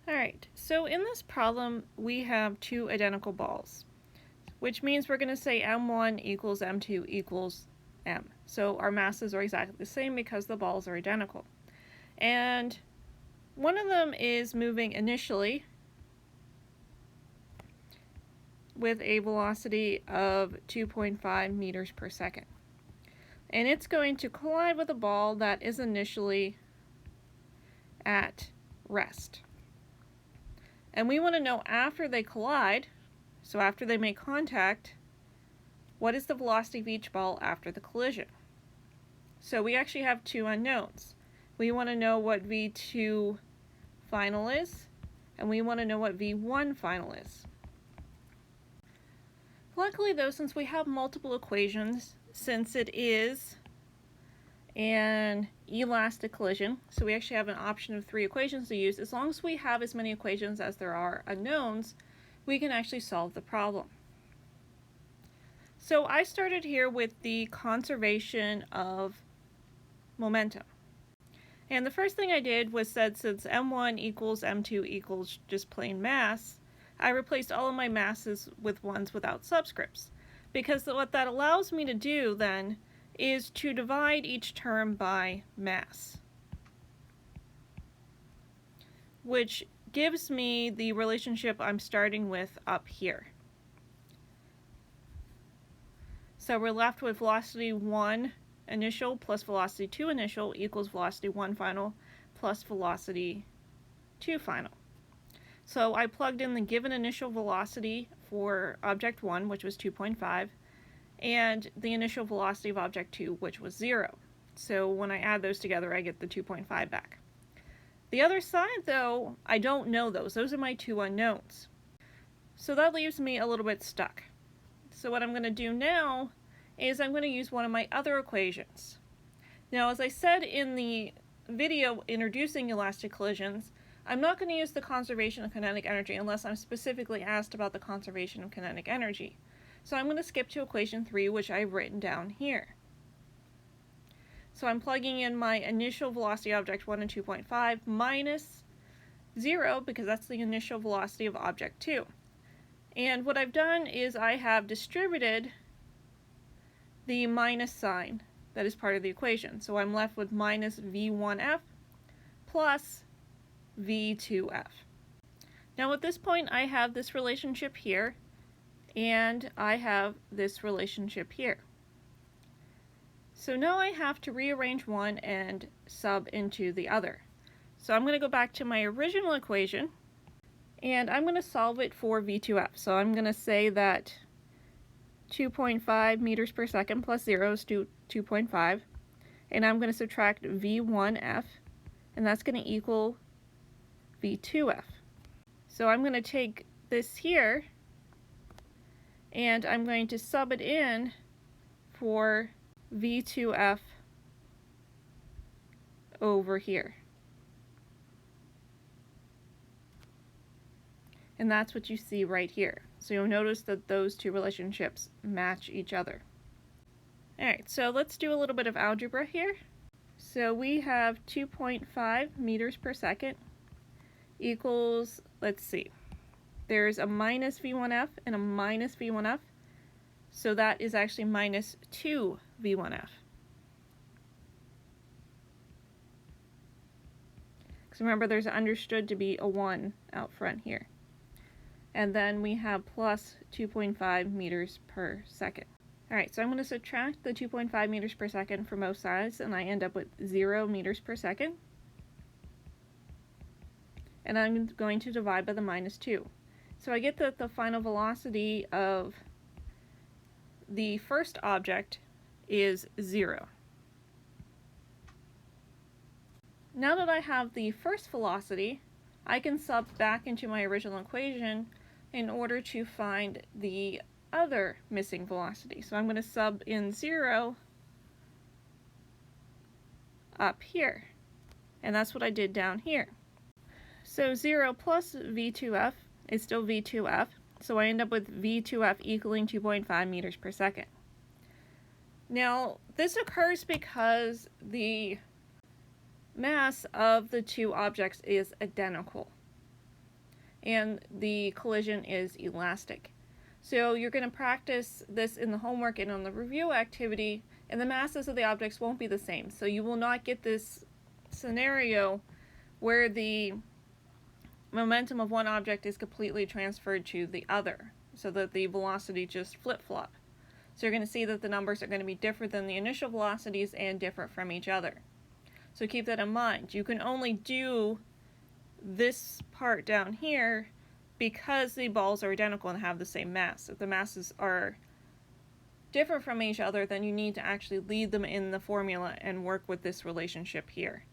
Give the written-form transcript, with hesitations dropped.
Alright, so in this problem we have two identical balls, which means we're going to say m1 equals m2 equals m. So our masses are exactly the same because the balls are identical. And one of them is moving initially with a velocity of 2.5 meters per second. And it's going to collide with a ball that is initially at rest. And we want to know after they collide, so after they make contact, what is the velocity of each ball after the collision? So we actually have two unknowns. We want to know what V2 final is, and we want to know what V1 final is. Luckily though, since we have multiple equations, since it is an elastic collision, so we actually have an option of 3 equations to use. As long as we have as many equations as there are unknowns, we can actually solve the problem. So I started here with the conservation of momentum. And the first thing I did was said since m1 equals m2 equals just plain mass, I replaced all of my masses with ones without subscripts. Because what that allows me to do then is to divide each term by mass, which gives me the relationship I'm starting with up here. So we're left with velocity 1 initial plus velocity 2 initial equals velocity 1 final plus velocity 2 final. So I plugged in the given initial velocity for object 1, which was 2.5, and the initial velocity of object 2, which was 0. So when I add those together, I get the 2.5 back. The other side, though, I don't know those. Those are my two unknowns. So that leaves me a little bit stuck. So what I'm going to do now is I'm going to use one of my other equations. Now, as I said in the video introducing elastic collisions, I'm not going to use the conservation of kinetic energy unless I'm specifically asked about the conservation of kinetic energy. So I'm going to skip to equation 3, which I've written down here. So I'm plugging in my initial velocity object 1 and 2.5 minus 0 because that's the initial velocity of object 2. And what I've done is I have distributed the minus sign that is part of the equation. So I'm left with minus v1f plus v2f. Now at this point I have this relationship here, and I have this relationship here. So now I have to rearrange one and sub into the other. So I'm going to go back to my original equation, and I'm going to solve it for v2f. So I'm going to say that 2.5 meters per second plus 0 is 2.5, and I'm going to subtract v1f, and that's going to equal v2f. So I'm going to take this here, and I'm going to sub it in for v2f over here. And that's what you see right here. So you'll notice that those two relationships match each other. Alright, so let's do a little bit of algebra here. So we have 2.5 meters per second equals, let's see, there's a minus v1f and a minus v1f, so that is actually minus 2 v1f. Because remember, there's understood to be a 1 out front here. And then we have plus 2.5 meters per second. Alright, so I'm going to subtract the 2.5 meters per second from both sides, and I end up with 0 meters per second. And I'm going to divide by the minus 2. So I get that the final velocity of the first object is 0. Now that I have the first velocity, I can sub back into my original equation in order to find the other missing velocity. So I'm going to sub in 0 up here, and that's what I did down here. So 0 plus v2f is still v2f, so I end up with v2f equaling 2.5 meters per second. Now, this occurs because the mass of the two objects is identical. and the collision is elastic. So you're going to practice this in the homework and on the review activity, and the masses of the objects won't be the same. So you will not get this scenario where the momentum of one object is completely transferred to the other, so that the velocity just flip-flop. So you're going to see that the numbers are going to be different than the initial velocities and different from each other. So keep that in mind. You can only do this part down here because the balls are identical and have the same mass. If the masses are different from each other, then you need to actually lead them in the formula and work with this relationship here.